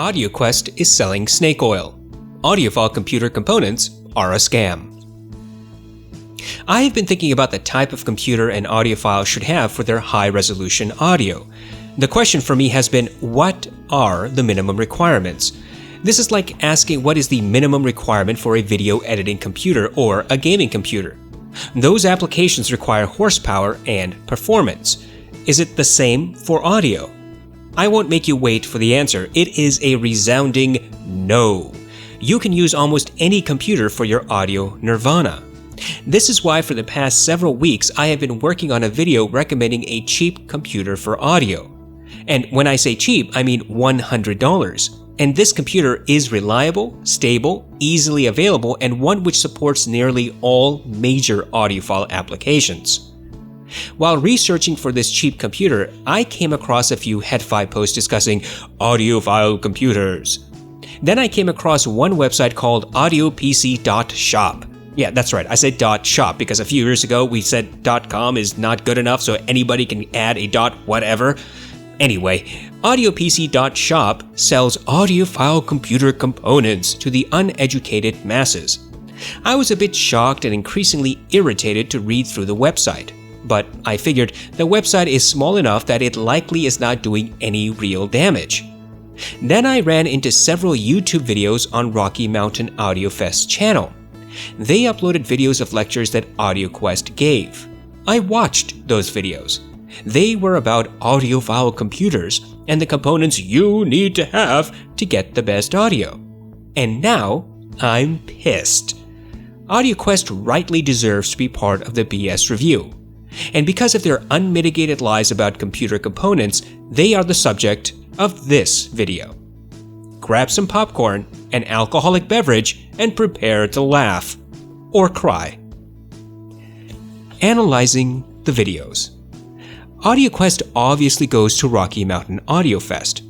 Audioquest is selling snake oil. Audiophile computer components are a scam. I have been thinking about the type of computer an audiophile should have for their high-resolution audio. The question for me has been, what are the minimum requirements? This is like asking what is the minimum requirement for a video editing computer or a gaming computer. Those applications require horsepower and performance. Is it the same for audio? I won't make you wait for the answer. It is a resounding no. You can use almost any computer for your audio nirvana. This is why for the past several weeks I have been working on a video recommending a cheap computer for audio. And when I say cheap, I mean $100. And this computer is reliable, stable, easily available, and one which supports nearly all major audiophile applications. While researching for this cheap computer, I came across a few Head5 posts discussing audiophile computers. Then I came across one website called audiopc.shop. Yeah, that's right, I said .shop because a few years ago we said .com is not good enough, so anybody can add a .whatever. Anyway, audiopc.shop sells audiophile computer components to the uneducated masses. I was a bit shocked and increasingly irritated to read through the website. But I figured the website is small enough that it likely is not doing any real damage. Then I ran into several YouTube videos on Rocky Mountain Audiofest's channel. They uploaded videos of lectures that Audioquest gave. I watched those videos. They were about audiophile computers and the components you need to have to get the best audio. And now I'm pissed. Audioquest rightly deserves to be part of the BS review. And because of their unmitigated lies about computer components, they are the subject of this video. Grab some popcorn, an alcoholic beverage, and prepare to laugh. Or cry. Analyzing the videos. Audioquest obviously goes to Rocky Mountain Audiofest.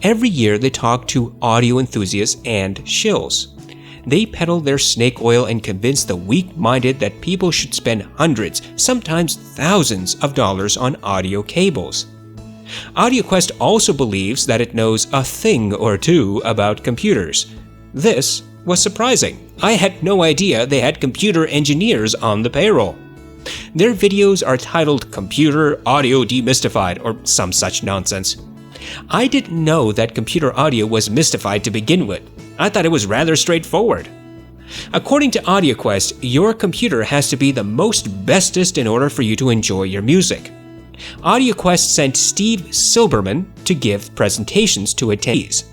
Every year they talk to audio enthusiasts and shills. They peddle their snake oil and convince the weak-minded that people should spend hundreds, sometimes thousands of dollars on audio cables. Audioquest also believes that it knows a thing or two about computers. This was surprising. I had no idea they had computer engineers on the payroll. Their videos are titled Computer Audio Demystified or some such nonsense. I didn't know that computer audio was mystified to begin with. I thought it was rather straightforward. According to Audioquest, your computer has to be the most bestest in order for you to enjoy your music. Audioquest sent Steve Silberman to give presentations to attendees.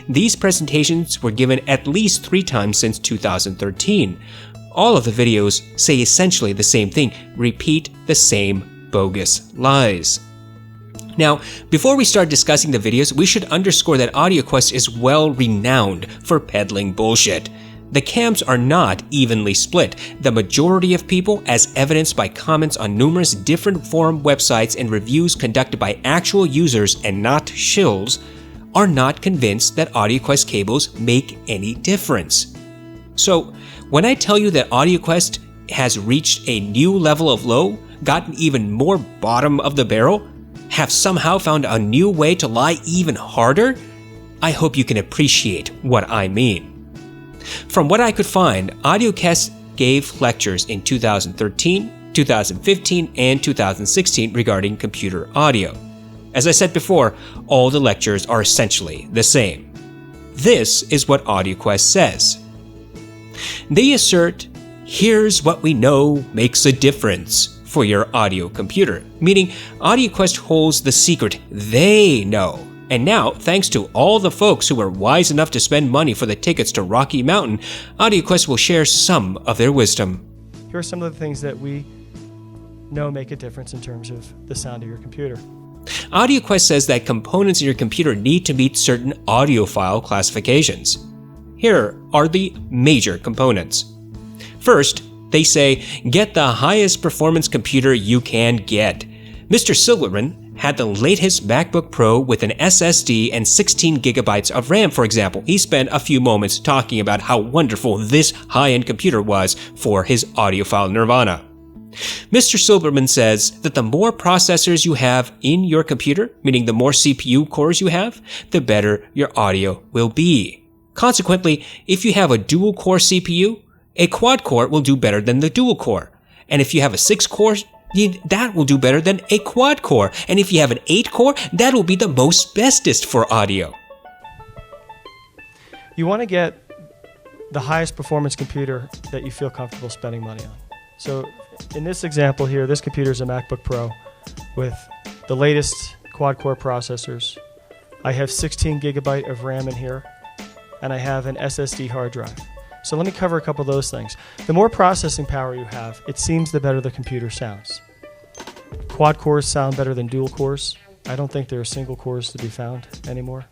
These presentations were given at least 3 times since 2013. All of the videos say essentially the same thing, repeat the same bogus lies. Now, before we start discussing the videos, we should underscore that Audioquest is well renowned for peddling bullshit. The camps are not evenly split. The majority of people, as evidenced by comments on numerous different forum websites and reviews conducted by actual users and not shills, are not convinced that Audioquest cables make any difference. So, when I tell you that Audioquest has reached a new level of low, gotten even more bottom of the barrel, have somehow found a new way to lie even harder, I hope you can appreciate what I mean. From what I could find, Audioquest gave lectures in 2013, 2015, and 2016 regarding computer audio. As I said before, all the lectures are essentially the same. This is what Audioquest says. They assert, here's what we know makes a difference for your audio computer, meaning Audioquest holds the secret they know. And now, thanks to all the folks who were wise enough to spend money for the tickets to Rocky Mountain, Audioquest will share some of their wisdom. Here are some of the things that we know make a difference in terms of the sound of your computer. Audioquest says that components in your computer need to meet certain audiophile classifications. Here are the major components. First, they say, get the highest performance computer you can get. Mr. Silverman had the latest MacBook Pro with an SSD and 16 gigabytes of RAM, for example. He spent a few moments talking about how wonderful this high-end computer was for his audiophile nirvana. Mr. Silverman says that the more processors you have in your computer, meaning the more CPU cores you have, the better your audio will be. Consequently, if you have a dual-core CPU, a quad-core will do better than the dual-core. And if you have a 6-core, that will do better than a quad-core. And if you have an 8-core, that will be the most bestest for audio. You want to get the highest performance computer that you feel comfortable spending money on. So in this example here, this computer is a MacBook Pro with the latest quad-core processors. I have 16 gigabyte of RAM in here, and I have an SSD hard drive. So let me cover a couple of those things. The more processing power you have, it seems the better the computer sounds. Quad cores sound better than dual cores. I don't think there are single cores to be found anymore.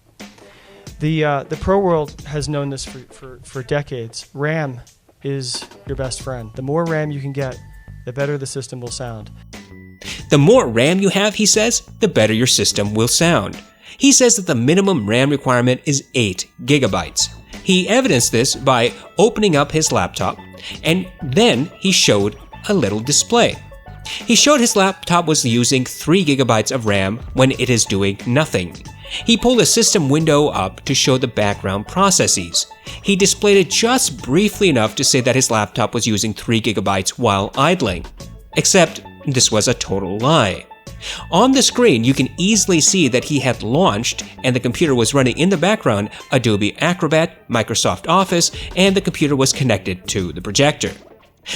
The pro world has known this for decades. RAM is your best friend. The more RAM you can get, the better the system will sound. The more RAM you have, he says, the better your system will sound. He says that the minimum RAM requirement is 8 gigabytes. He evidenced this by opening up his laptop, and then he showed a little display. He showed his laptop was using 3 gigabytes of RAM when it is doing nothing. He pulled a system window up to show the background processes. He displayed it just briefly enough to say that his laptop was using 3 gigabytes while idling. Except this was a total lie. On the screen, you can easily see that he had launched, and the computer was running in the background, Adobe Acrobat, Microsoft Office, and the computer was connected to the projector.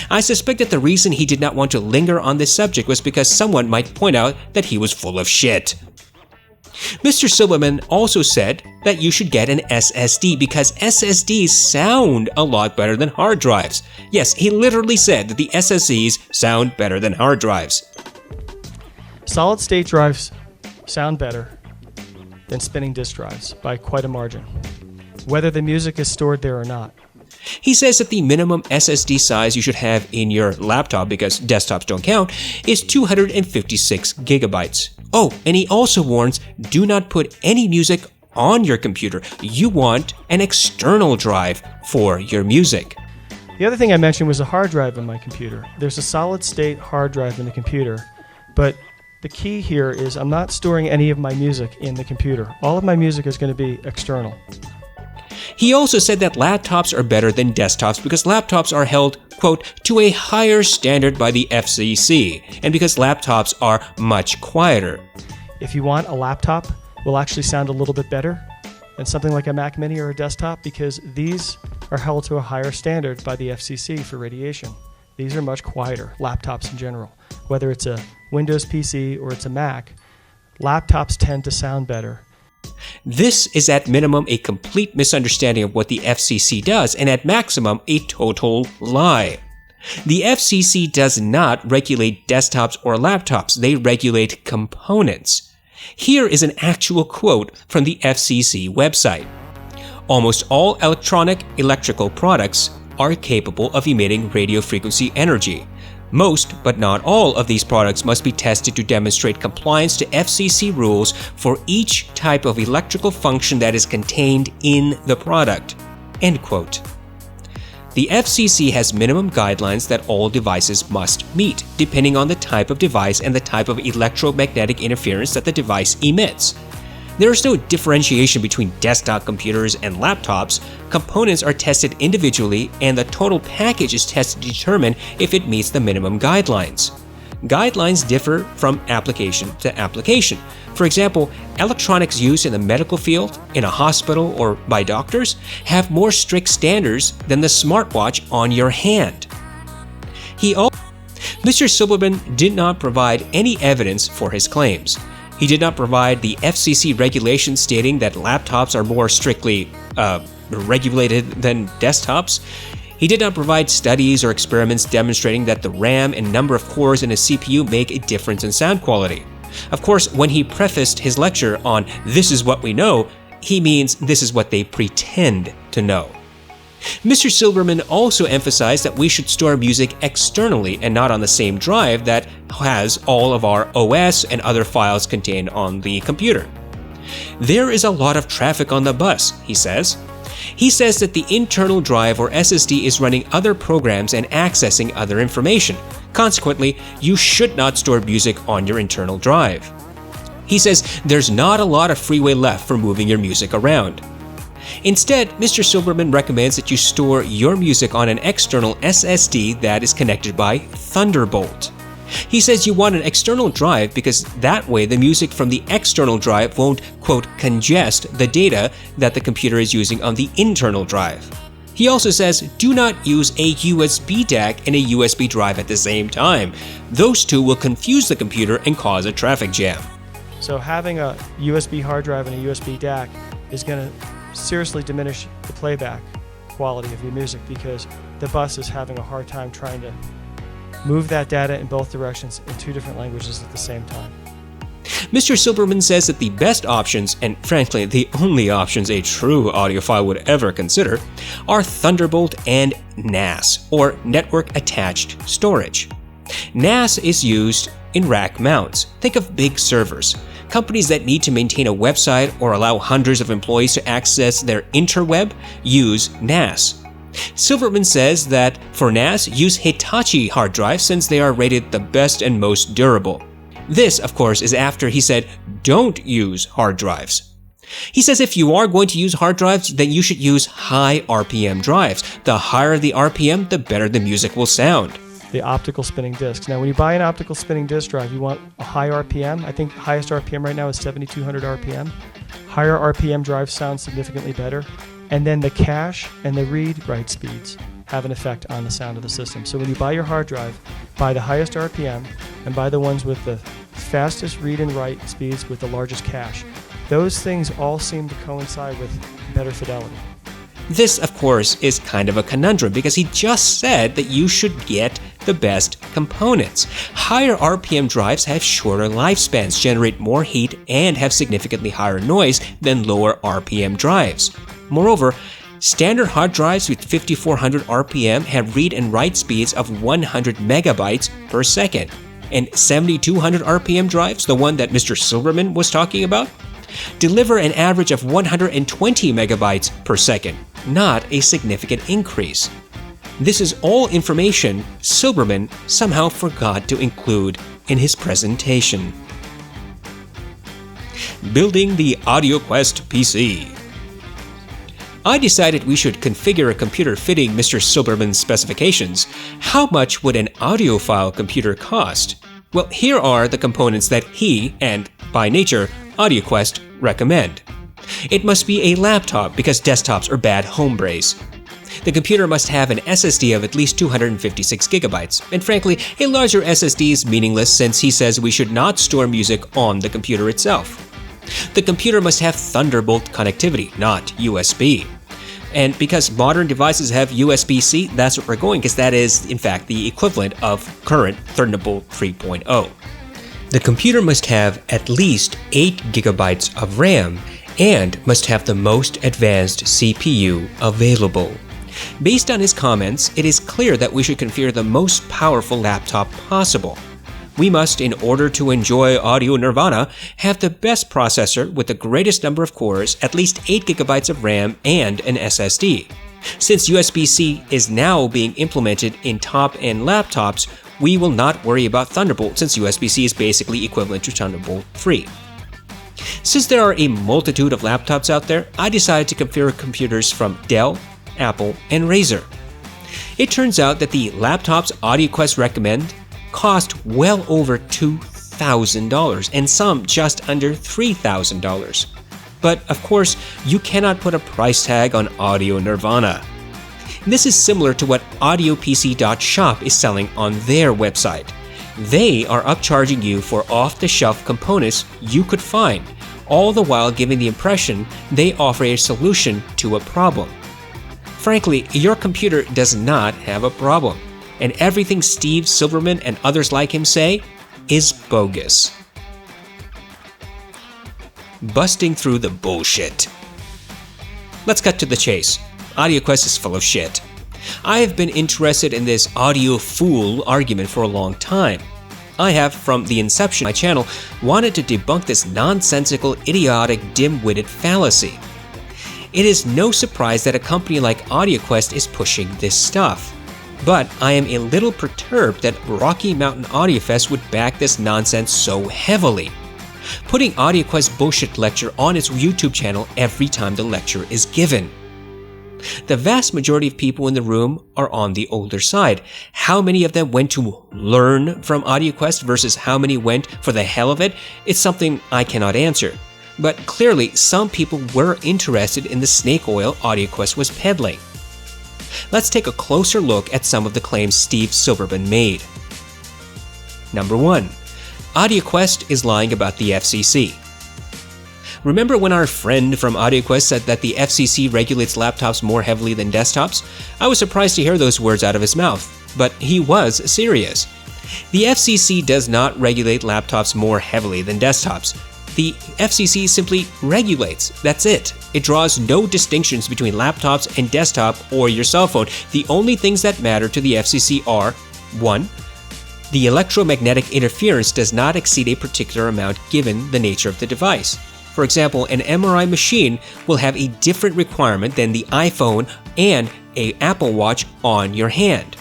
I suspect that the reason he did not want to linger on this subject was because someone might point out that he was full of shit. Mr. Silverman also said that you should get an SSD because SSDs sound a lot better than hard drives. Yes, he literally said that the SSDs sound better than hard drives. Solid-state drives sound better than spinning disk drives by quite a margin, whether the music is stored there or not. He says that the minimum SSD size you should have in your laptop, because desktops don't count, is 256 gigabytes. Oh, and he also warns, do not put any music on your computer. You want an external drive for your music. The other thing I mentioned was a hard drive in my computer. There's a solid-state hard drive in the computer, but the key here is I'm not storing any of my music in the computer. All of my music is going to be external. He also said that laptops are better than desktops because laptops are held, quote, to a higher standard by the FCC, and because laptops are much quieter. If you want, a laptop will actually sound a little bit better than something like a Mac Mini or a desktop because these are held to a higher standard by the FCC for radiation. These are much quieter, laptops in general. Whether it's a Windows PC or it's a Mac, laptops tend to sound better. This is at minimum a complete misunderstanding of what the FCC does, and at maximum a total lie. The FCC does not regulate desktops or laptops, they regulate components. Here is an actual quote from the FCC website. Almost all electrical products are capable of emitting radio frequency energy. Most, but not all, of these products must be tested to demonstrate compliance to FCC rules for each type of electrical function that is contained in the product. End quote. The FCC has minimum guidelines that all devices must meet, depending on the type of device and the type of electromagnetic interference that the device emits. There is no differentiation between desktop computers and laptops. Components are tested individually, and the total package is tested to determine if it meets the minimum guidelines. Guidelines differ from application to application. For example, electronics used in the medical field, in a hospital, or by doctors have more strict standards than the smartwatch on your hand. Mr. Silverman did not provide any evidence for his claims. He did not provide the FCC regulations stating that laptops are more strictly regulated than desktops. He did not provide studies or experiments demonstrating that the RAM and number of cores in a CPU make a difference in sound quality. Of course, when he prefaced his lecture on "This is what we know," he means this is what they pretend to know. Mr. Silberman also emphasized that we should store music externally and not on the same drive that has all of our OS and other files contained on the computer. There is a lot of traffic on the bus, he says. He says that the internal drive or SSD is running other programs and accessing other information. Consequently, you should not store music on your internal drive. He says there's not a lot of freeway left for moving your music around. Instead, Mr. Silberman recommends that you store your music on an external SSD that is connected by Thunderbolt. He says you want an external drive because that way the music from the external drive won't, quote, congest the data that the computer is using on the internal drive. He also says do not use a USB DAC and a USB drive at the same time. Those two will confuse the computer and cause a traffic jam. So having a USB hard drive and a USB DAC is going to seriously diminish the playback quality of your music because the bus is having a hard time trying to move that data in both directions in two different languages at the same time. Mr. Silberman says that the best options, and frankly the only options a true audiophile would ever consider, are Thunderbolt and NAS, or Network Attached Storage. NAS is used in rack mounts. Think of big servers. Companies that need to maintain a website or allow hundreds of employees to access their interweb use NAS. Silverman says that for NAS, use Hitachi hard drives since they are rated the best and most durable. This, of course, is after he said don't use hard drives. He says if you are going to use hard drives, then you should use high RPM drives. The higher the RPM, the better the music will sound. The optical spinning discs. Now, when you buy an optical spinning disc drive, you want a high RPM. I think highest RPM right now is 7,200 RPM. Higher RPM drives sound significantly better. And then the cache and the read-write speeds have an effect on the sound of the system. So when you buy your hard drive, buy the highest RPM and buy the ones with the fastest read and write speeds with the largest cache. Those things all seem to coincide with better fidelity. This, of course, is kind of a conundrum because he just said that you should get the best components. Higher RPM drives have shorter lifespans, generate more heat, and have significantly higher noise than lower RPM drives. Moreover, standard hard drives with 5400 RPM have read and write speeds of 100 megabytes per second. And 7200 RPM drives, the one that Mr. Silberman was talking about, deliver an average of 120 megabytes per second, not a significant increase. This is all information Silberman somehow forgot to include in his presentation. Building the Audioquest PC. I decided we should configure a computer fitting Mr. Silberman's specifications. How much would an audiophile computer cost? Well, here are the components that he, and by nature, Audioquest, recommend. It must be a laptop because desktops are bad hombres. The computer must have an SSD of at least 256 gigabytes, and frankly, a larger SSD is meaningless since he says we should not store music on the computer itself. The computer must have Thunderbolt connectivity, not USB. And because modern devices have USB-C, that's what we're going, because that is, in fact, the equivalent of current Thunderbolt 3.0. The computer must have at least 8 gigabytes of RAM and must have the most advanced CPU available. Based on his comments, it is clear that we should configure the most powerful laptop possible. We must, in order to enjoy audio nirvana, have the best processor with the greatest number of cores, at least 8 gigabytes of RAM, and an SSD. Since USB-C is now being implemented in top-end laptops, we will not worry about Thunderbolt since USB-C is basically equivalent to Thunderbolt 3. Since there are a multitude of laptops out there, I decided to configure computers from Dell, Apple, and Razer. It turns out that the laptops Audioquest recommend cost well over $2,000 and some just under $3,000. But of course, you cannot put a price tag on audio nirvana. This is similar to what audiopc.shop is selling on their website. They are upcharging you for off-the-shelf components you could find, all the while giving the impression they offer a solution to a problem. Frankly, your computer does not have a problem, and everything Steve Silberman and others like him say is bogus. Busting through the bullshit. Let's cut to the chase. Audioquest is full of shit. I have been interested in this audiophile argument for a long time. I have, from the inception of my channel, wanted to debunk this nonsensical, idiotic, dim-witted fallacy. It is no surprise that a company like Audioquest is pushing this stuff. But I am a little perturbed that Rocky Mountain Audiofest would back this nonsense so heavily, putting Audioquest's bullshit lecture on its YouTube channel every time the lecture is given. The vast majority of people in the room are on the older side. How many of them went to learn from Audioquest versus how many went for the hell of it? It's something I cannot answer. But clearly, some people were interested in the snake oil Audioquest was peddling. Let's take a closer look at some of the claims Steve Silberman made. Number 1. Audioquest is lying about the FCC. Remember when our friend from Audioquest said that the FCC regulates laptops more heavily than desktops? I was surprised to hear those words out of his mouth, but he was serious. The FCC does not regulate laptops more heavily than desktops. The FCC simply regulates. That's it. It draws no distinctions between laptops and desktop or your cell phone. The only things that matter to the FCC are 1. The electromagnetic interference does not exceed a particular amount given the nature of the device. For example, an MRI machine will have a different requirement than the iPhone and an Apple Watch on your hand.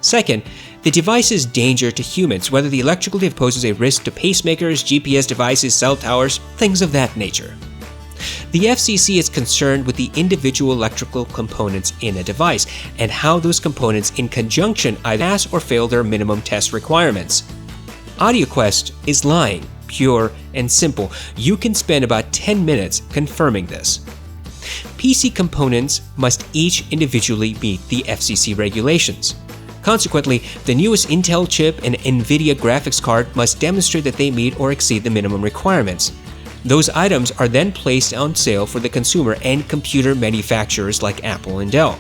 Second, the device's danger to humans, whether the electrical wave poses a risk to pacemakers, GPS devices, cell towers, things of that nature. The FCC is concerned with the individual electrical components in a device and how those components in conjunction either pass or fail their minimum test requirements. Audioquest is lying. Pure and simple. You can spend about 10 minutes confirming this. PC components must each individually meet the FCC regulations. Consequently, the newest Intel chip and NVIDIA graphics card must demonstrate that they meet or exceed the minimum requirements. Those items are then placed on sale for the consumer and computer manufacturers like Apple and Dell.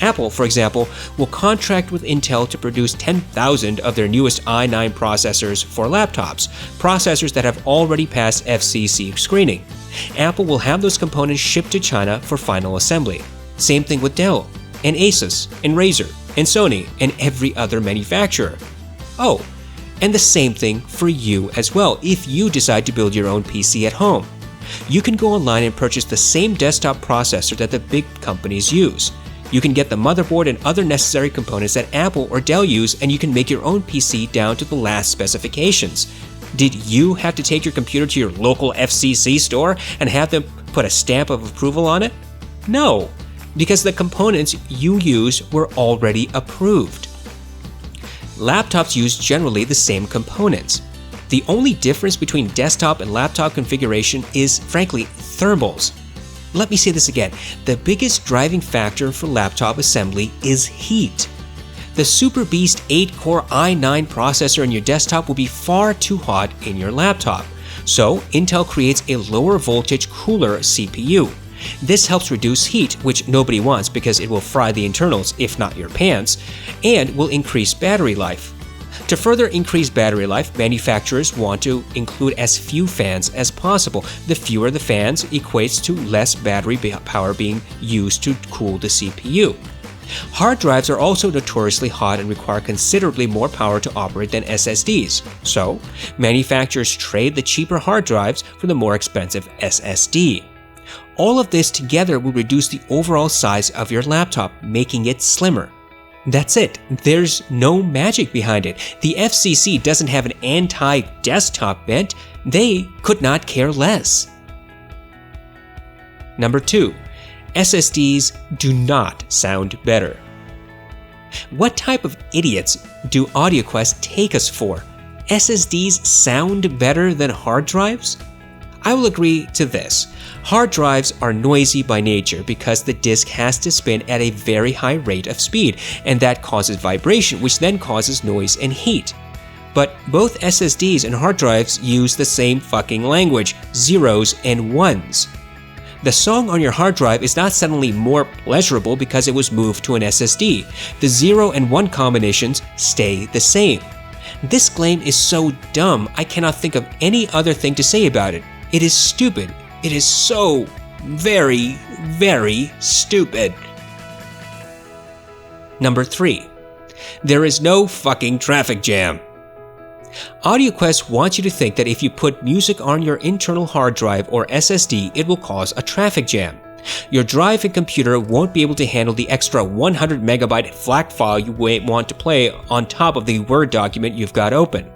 Apple, for example, will contract with Intel to produce 10,000 of their newest i9 processors for laptops, processors that have already passed FCC screening. Apple will have those components shipped to China for final assembly. Same thing with Dell, and Asus, and Razer, and Sony, and every other manufacturer. Oh, and the same thing for you as well if you decide to build your own PC at home. You can go online and purchase the same desktop processor that the big companies use. You can get the motherboard and other necessary components that Apple or Dell use, and you can make your own PC down to the last specifications. Did you have to take your computer to your local FCC store and have them put a stamp of approval on it? No, because the components you use were already approved. Laptops use generally the same components. The only difference between desktop and laptop configuration is, frankly, thermals. Let me say this again. The biggest driving factor for laptop assembly is heat. The Super Beast 8-core i9 processor in your desktop will be far too hot in your laptop. So, Intel creates a lower voltage, cooler CPU. This helps reduce heat, which nobody wants because it will fry the internals, if not your pants, and will increase battery life. To further increase battery life, manufacturers want to include as few fans as possible. The fewer the fans equates to less battery power being used to cool the CPU. Hard drives are also notoriously hot and require considerably more power to operate than SSDs. So, manufacturers trade the cheaper hard drives for the more expensive SSD. All of this together will reduce the overall size of your laptop, making it slimmer. That's it. There's no magic behind it. The FCC doesn't have an anti-desktop bent. They could not care less. Number 2. SSDs do not sound better. What type of idiots do Audioquest take us for? SSDs sound better than hard drives? I will agree to this. Hard drives are noisy by nature because the disk has to spin at a very high rate of speed, and that causes vibration, which then causes noise and heat. But both SSDs and hard drives use the same fucking language, zeros and ones. The song on your hard drive is not suddenly more pleasurable because it was moved to an SSD. The 0 and 1 combinations stay the same. This claim is so dumb, I cannot think of any other thing to say about it. It is stupid. It is so very, very stupid. Number 3. There is no fucking traffic jam. Audioquest wants you to think that if you put music on your internal hard drive or SSD, it will cause a traffic jam. Your drive and computer won't be able to handle the extra 100 megabyte FLAC file you want to play on top of the Word document you've got open.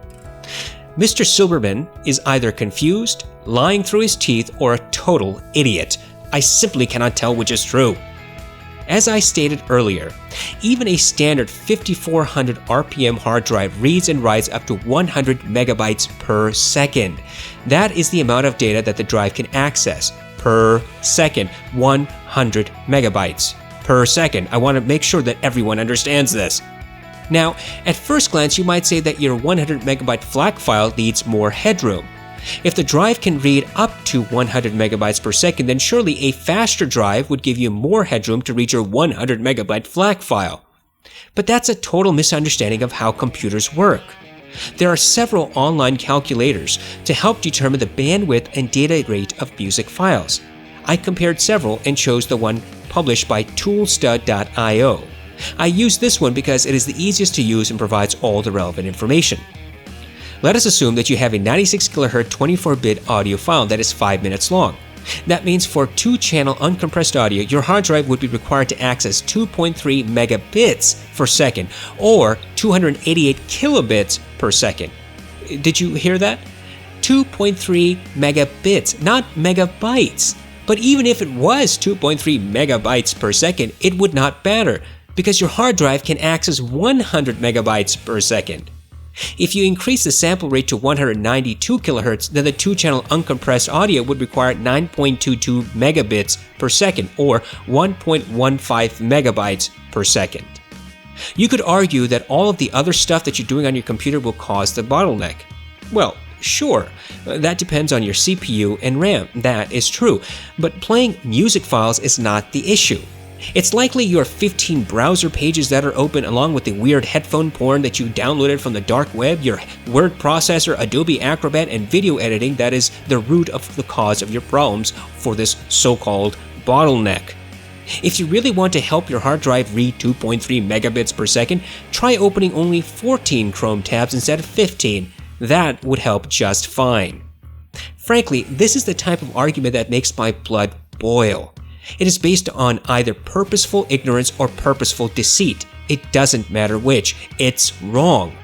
Mr. Silberman is either confused, lying through his teeth, or a total idiot. I simply cannot tell which is true. As I stated earlier, even a standard 5400 RPM hard drive reads and writes up to 100 megabytes per second. That is the amount of data that the drive can access per second. 100 megabytes per second. I want to make sure that everyone understands this. Now, at first glance, you might say that your 100 megabyte FLAC file needs more headroom. If the drive can read up to 100 megabytes per second, then surely a faster drive would give you more headroom to read your 100 megabyte FLAC file. But that's a total misunderstanding of how computers work. There are several online calculators to help determine the bandwidth and data rate of music files. I compared several and chose the one published by toolstud.io. I use this one because it is the easiest to use and provides all the relevant information. Let us assume that you have a 96 kHz 24-bit audio file that is 5 minutes long. That means for 2-channel uncompressed audio, your hard drive would be required to access 2.3 megabits per second, or 288 kilobits per second. Did you hear that? 2.3 megabits, not megabytes. But even if it was 2.3 megabytes per second, it would not matter, because your hard drive can access 100 megabytes per second. If you increase the sample rate to 192 kHz, then the 2-channel uncompressed audio would require 9.22 megabits per second, or 1.15 megabytes per second. You could argue that all of the other stuff that you're doing on your computer will cause the bottleneck. Well, sure, that depends on your CPU and RAM, that is true, but playing music files is not the issue. It's likely your 15 browser pages that are open, along with the weird headphone porn that you downloaded from the dark web, your word processor, Adobe Acrobat, and video editing that is the root of the cause of your problems for this so-called bottleneck. If you really want to help your hard drive read 2.3 megabits per second, try opening only 14 Chrome tabs instead of 15. That would help just fine. Frankly, this is the type of argument that makes my blood boil. It is based on either purposeful ignorance or purposeful deceit. It doesn't matter which. It's wrong.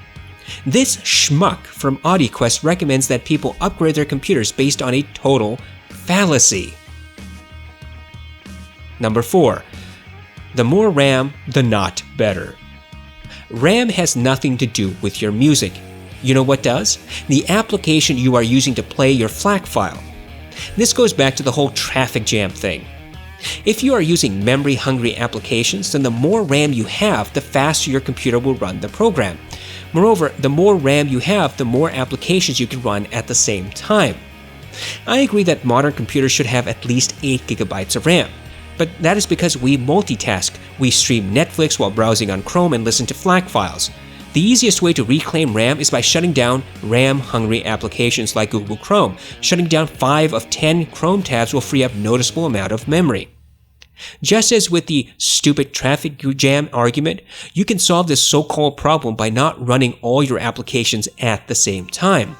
This schmuck from Audioquest recommends that people upgrade their computers based on a total fallacy. Number 4. The more RAM, the not better. RAM has nothing to do with your music. You know what does? The application you are using to play your FLAC file. This goes back to the whole traffic jam thing. If you are using memory-hungry applications, then the more RAM you have, the faster your computer will run the program. Moreover, the more RAM you have, the more applications you can run at the same time. I agree that modern computers should have at least 8 gigabytes of RAM. But that is because we multitask. We stream Netflix while browsing on Chrome and listen to FLAC files. The easiest way to reclaim RAM is by shutting down RAM-hungry applications like Google Chrome. Shutting down 5 of 10 Chrome tabs will free up a noticeable amount of memory. Just as with the stupid traffic jam argument, you can solve this so-called problem by not running all your applications at the same time.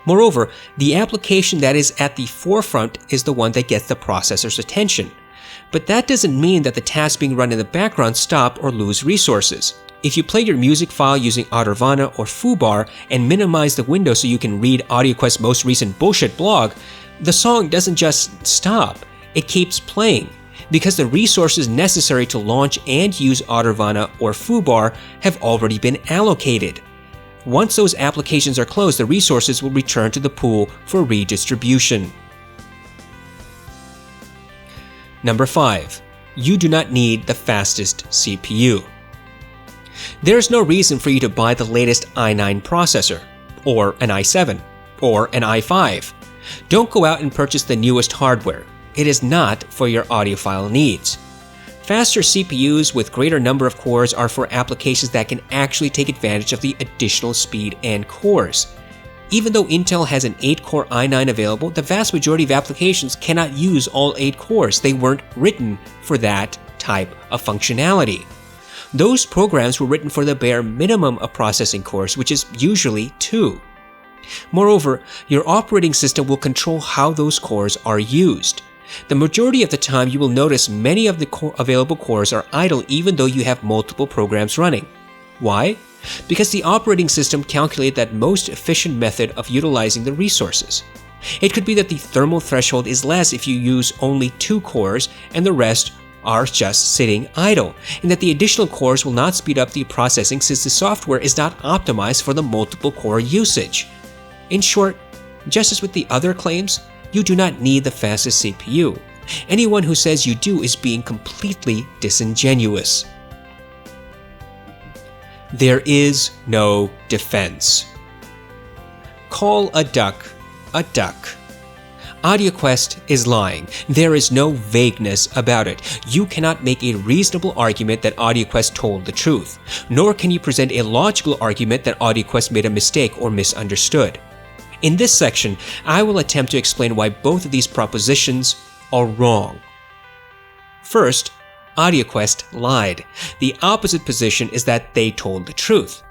Moreover, the application that is at the forefront is the one that gets the processor's attention. But that doesn't mean that the tasks being run in the background stop or lose resources. If you play your music file using Audirvana or Foobar and minimize the window so you can read Audioquest's most recent bullshit blog, the song doesn't just stop, it keeps playing, because the resources necessary to launch and use Audirvana or Foobar have already been allocated. Once those applications are closed, the resources will return to the pool for redistribution. Number 5. You do not need the fastest CPU. There is no reason for you to buy the latest i9 processor, or an i7, or an i5. Don't go out and purchase the newest hardware. It is not for your audiophile needs. Faster CPUs with greater number of cores are for applications that can actually take advantage of the additional speed and cores. Even though Intel has an 8-core i9 available, the vast majority of applications cannot use all 8 cores. They weren't written for that type of functionality. Those programs were written for the bare minimum of processing cores, which is usually 2. Moreover, your operating system will control how those cores are used. The majority of the time, you will notice many of the available cores are idle even though you have multiple programs running. Why? Because the operating system calculated that most efficient method of utilizing the resources. It could be that the thermal threshold is less if you use only 2 cores and the rest are just sitting idle, and that the additional cores will not speed up the processing since the software is not optimized for the multiple core usage. In short, just as with the other claims, you do not need the fastest CPU. Anyone who says you do is being completely disingenuous. There is no defense. Call a duck a duck. Audioquest is lying. There is no vagueness about it. You cannot make a reasonable argument that Audioquest told the truth, nor can you present a logical argument that Audioquest made a mistake or misunderstood. In this section, I will attempt to explain why both of these propositions are wrong. First, Audioquest lied. The opposite position is that they told the truth.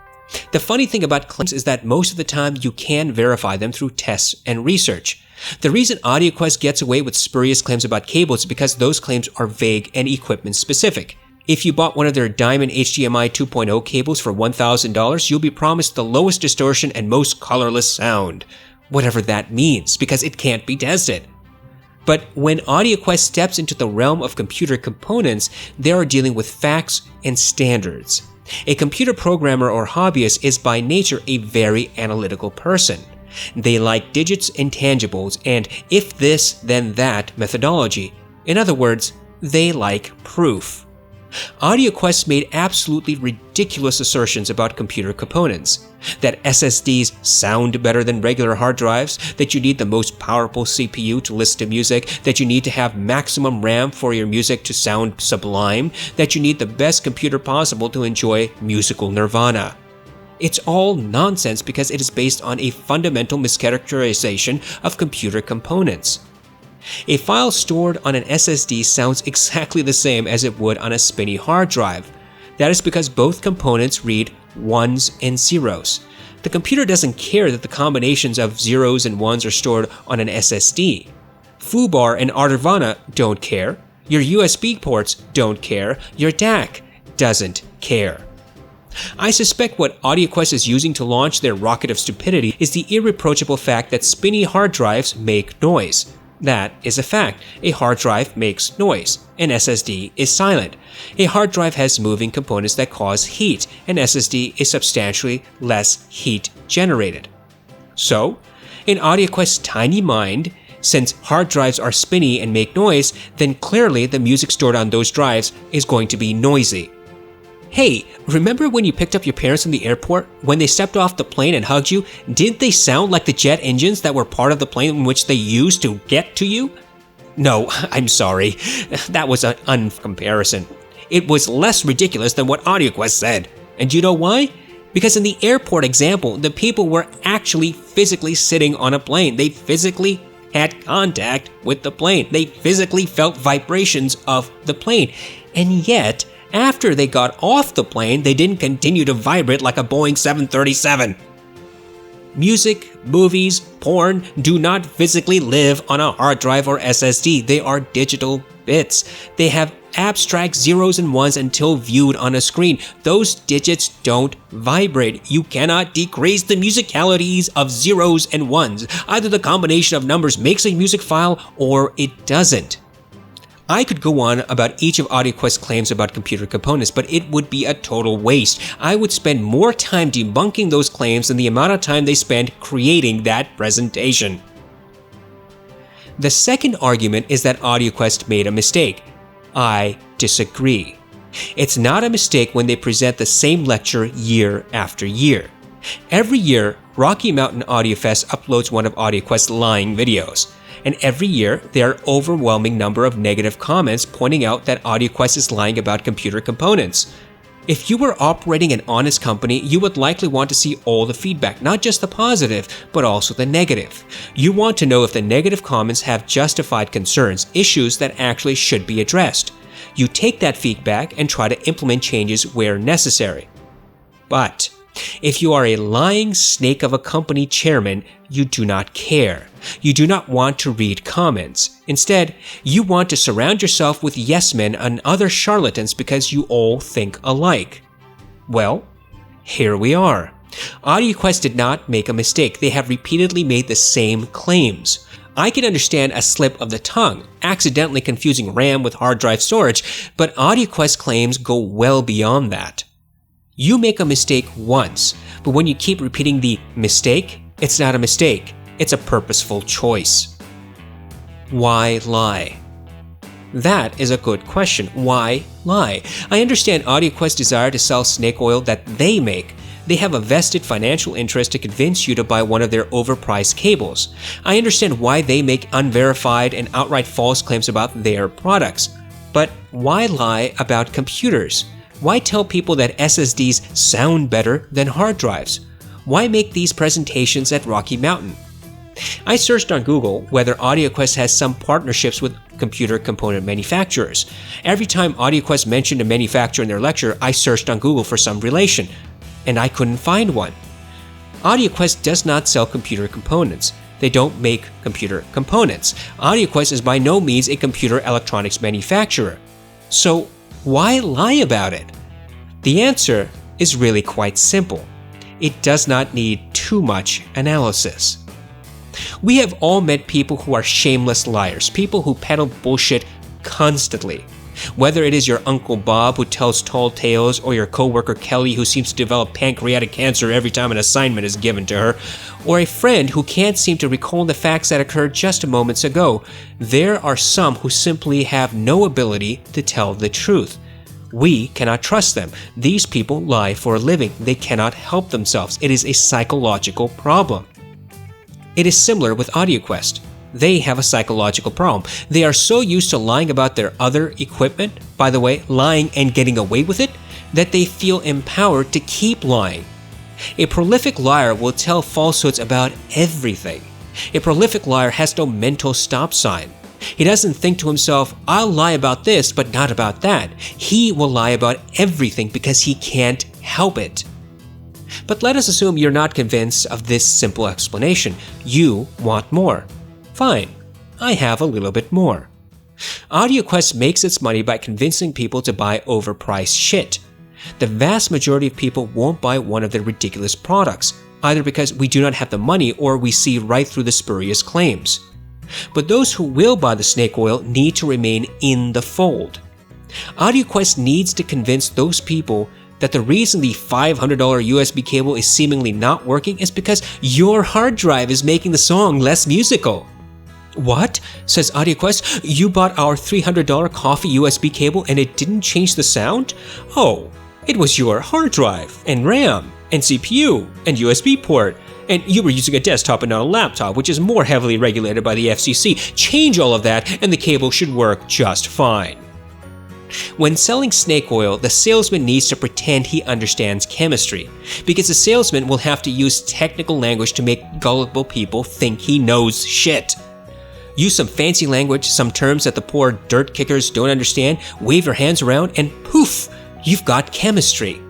The funny thing about claims is that most of the time you can verify them through tests and research. The reason Audioquest gets away with spurious claims about cables is because those claims are vague and equipment specific. If you bought one of their Diamond HDMI 2.0 cables for $1,000, you'll be promised the lowest distortion and most colorless sound. Whatever that means, because it can't be tested. But when Audioquest steps into the realm of computer components, they are dealing with facts and standards. A computer programmer or hobbyist is by nature a very analytical person. They like digits and tangibles and if this, then that methodology. In other words, they like proof. Audioquest made absolutely ridiculous assertions about computer components. That SSDs sound better than regular hard drives, that you need the most powerful CPU to listen to music, that you need to have maximum RAM for your music to sound sublime, that you need the best computer possible to enjoy musical nirvana. It's all nonsense because it is based on a fundamental mischaracterization of computer components. A file stored on an SSD sounds exactly the same as it would on a spinny hard drive. That is because both components read ones and zeros. The computer doesn't care that the combinations of zeros and ones are stored on an SSD. Foobar and Nirvana don't care. Your USB ports don't care. Your DAC doesn't care. I suspect what Audioquest is using to launch their rocket of stupidity is the irreproachable fact that spinny hard drives make noise. That is a fact. A hard drive makes noise. An SSD is silent. A hard drive has moving components that cause heat. An SSD is substantially less heat generated. So, in Audioquest's tiny mind, since hard drives are spinny and make noise, then clearly the music stored on those drives is going to be noisy. Hey, remember when you picked up your parents in the airport? When they stepped off the plane and hugged you, didn't they sound like the jet engines that were part of the plane in which they used to get to you? No, I'm sorry. That was an uncomparison. It was less ridiculous than what Audioquest said. And you know why? Because in the airport example, the people were actually physically sitting on a plane. They physically had contact with the plane. They physically felt vibrations of the plane. And yet, after they got off the plane, they didn't continue to vibrate like a Boeing 737. Music, movies, porn do not physically live on a hard drive or SSD. They are digital bits. They have abstract zeros and ones until viewed on a screen. Those digits don't vibrate. You cannot decrease the musicalities of zeros and ones. Either the combination of numbers makes a music file or it doesn't. I could go on about each of Audioquest's claims about computer components, but it would be a total waste. I would spend more time debunking those claims than the amount of time they spend creating that presentation. The second argument is that Audioquest made a mistake. I disagree. It's not a mistake when they present the same lecture year after year. Every year, Rocky Mountain Audio Fest uploads one of Audioquest's lying videos. And every year, there are overwhelming number of negative comments pointing out that Audioquest is lying about computer components. If you were operating an honest company, you would likely want to see all the feedback, not just the positive, but also the negative. You want to know if the negative comments have justified concerns, issues that actually should be addressed. You take that feedback and try to implement changes where necessary. But if you are a lying snake of a company chairman, you do not care. You do not want to read comments. Instead, you want to surround yourself with yes men and other charlatans because you all think alike. Well, here we are. Audioquest did not make a mistake. They have repeatedly made the same claims. I can understand a slip of the tongue, accidentally confusing RAM with hard drive storage, but Audioquest claims go well beyond that. You make a mistake once, but when you keep repeating the mistake, it's not a mistake. It's a purposeful choice. Why lie? That is a good question. Why lie? I understand Audioquest's desire to sell snake oil that they make. They have a vested financial interest to convince you to buy one of their overpriced cables. I understand why they make unverified and outright false claims about their products. But why lie about computers? Why tell people that SSDs sound better than hard drives? Why make these presentations at Rocky Mountain? I searched on Google whether Audioquest has some partnerships with computer component manufacturers. Every time Audioquest mentioned a manufacturer in their lecture, I searched on Google for some relation, and I couldn't find one. Audioquest does not sell computer components. They don't make computer components. Audioquest is by no means a computer electronics manufacturer. So why lie about it? The answer is really quite simple. It does not need too much analysis. We have all met people who are shameless liars, people who peddle bullshit constantly. Whether it is your Uncle Bob who tells tall tales, or your coworker Kelly who seems to develop pancreatic cancer every time an assignment is given to her, or a friend who can't seem to recall the facts that occurred just moments ago, there are some who simply have no ability to tell the truth. We cannot trust them. These people lie for a living. They cannot help themselves. It is a psychological problem. It is similar with Audioquest. They have a psychological problem. They are so used to lying about their other equipment, by the way, lying and getting away with it, that they feel empowered to keep lying. A prolific liar will tell falsehoods about everything. A prolific liar has no mental stop sign. He doesn't think to himself, I'll lie about this, but not about that. He will lie about everything because he can't help it. But let us assume you're not convinced of this simple explanation. You want more. Fine, I have a little bit more. Audioquest makes its money by convincing people to buy overpriced shit. The vast majority of people won't buy one of their ridiculous products, either because we do not have the money or we see right through the spurious claims. But those who will buy the snake oil need to remain in the fold. Audioquest needs to convince those people that the reason the $500 USB cable is seemingly not working is because your hard drive is making the song less musical. What? Says Audioquest. You bought our $300 coffee USB cable and it didn't change the sound? Oh, it was your hard drive and RAM and CPU and USB port. And you were using a desktop and not a laptop, which is more heavily regulated by the FCC. Change all of that and the cable should work just fine. When selling snake oil, the salesman needs to pretend he understands chemistry, because the salesman will have to use technical language to make gullible people think he knows shit. Use some fancy language, some terms that the poor dirt kickers don't understand, wave your hands around, and poof, you've got chemistry.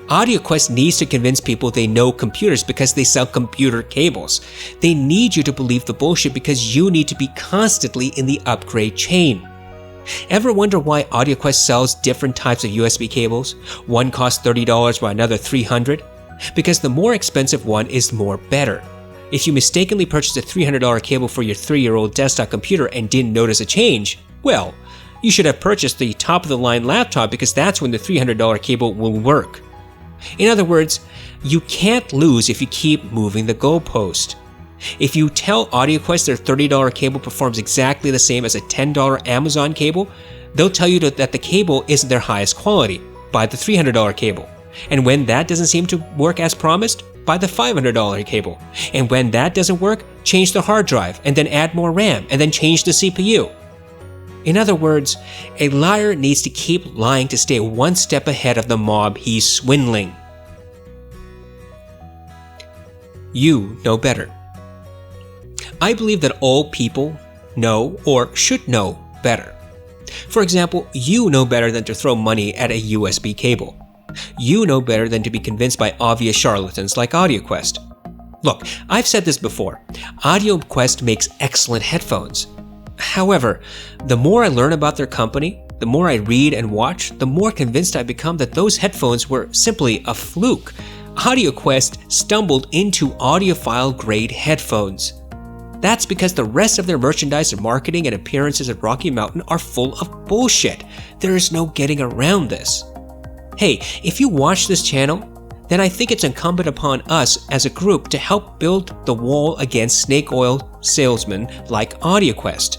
Audioquest needs to convince people they know computers because they sell computer cables. They need you to believe the bullshit because you need to be constantly in the upgrade chain. Ever wonder why Audioquest sells different types of USB cables? One costs $30 while another $300? Because the more expensive one is more better. If you mistakenly purchased a $300 cable for your 3-year-old desktop computer and didn't notice a change, well, you should have purchased the top-of-the-line laptop because that's when the $300 cable will work. In other words, you can't lose if you keep moving the goalpost. If you tell Audioquest their $30 cable performs exactly the same as a $10 Amazon cable, they'll tell you that the cable isn't their highest quality. Buy the $300 cable. And when that doesn't seem to work as promised, buy the $500 cable. And when that doesn't work, change the hard drive and then add more RAM and then change the CPU. In other words, a liar needs to keep lying to stay one step ahead of the mob he's swindling. You know better. I believe that all people know or should know better. For example, you know better than to throw money at a USB cable. You know better than to be convinced by obvious charlatans like Audioquest. Look, I've said this before. Audioquest makes excellent headphones. However, the more I learn about their company, the more I read and watch, the more convinced I become that those headphones were simply a fluke. Audioquest stumbled into audiophile grade headphones. That's because the rest of their merchandise and marketing and appearances at Rocky Mountain are full of bullshit. There is no getting around this. Hey, if you watch this channel, then I think it's incumbent upon us as a group to help build the wall against snake oil salesmen like Audioquest.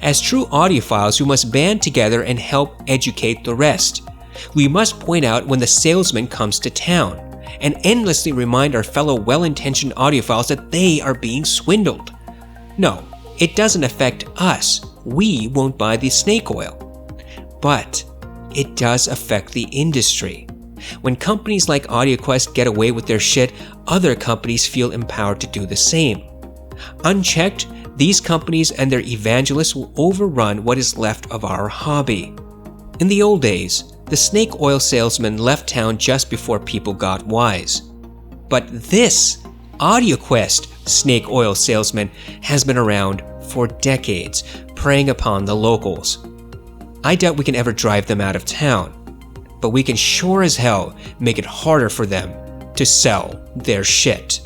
As true audiophiles, we must band together and help educate the rest. We must point out when the salesman comes to town and endlessly remind our fellow well-intentioned audiophiles that they are being swindled. No, it doesn't affect us. We won't buy the snake oil. But it does affect the industry. When companies like Audioquest get away with their shit, other companies feel empowered to do the same. Unchecked, these companies and their evangelists will overrun what is left of our hobby. In the old days, the snake oil salesman left town just before people got wise. But this Audioquest snake oil salesman has been around for decades, preying upon the locals. I doubt we can ever drive them out of town, but we can sure as hell make it harder for them to sell their shit.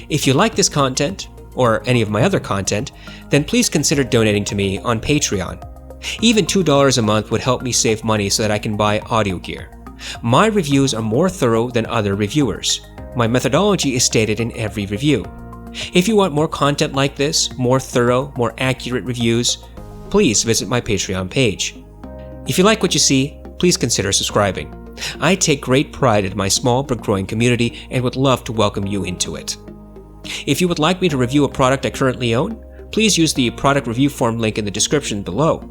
If you like this content, or any of my other content, then please consider donating to me on Patreon. Even $2 a month would help me save money so that I can buy audio gear. My reviews are more thorough than other reviewers. My methodology is stated in every review. If you want more content like this, more thorough, more accurate reviews, please visit my Patreon page. If you like what you see, please consider subscribing. I take great pride in my small but growing community and would love to welcome you into it. If you would like me to review a product I currently own, please use the product review form link in the description below.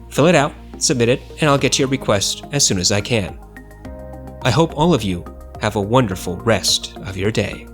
Fill it out, submit it, and I'll get to your request as soon as I can. I hope all of you have a wonderful rest of your day.